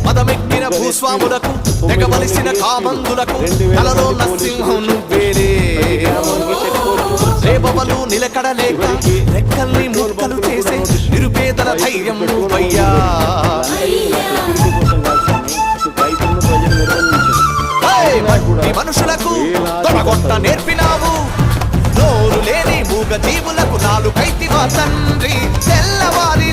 మదమెక్కిన భూస్వాములకు తెగవలసిన కామందులకు కలలో నరసింహం నువ్వేరే రేపవలు నిలకడలేక రెక్కల్ని ముక్కలు చేసే నిరుపేదల ధైర్యం నువ్వయ్యా మట్టి మనుషులకు తొడగొట్ట నేర్పినావు నోరు లేని మూగ జీవులకు నాలుగైతివా తండ్రి తెల్లవారి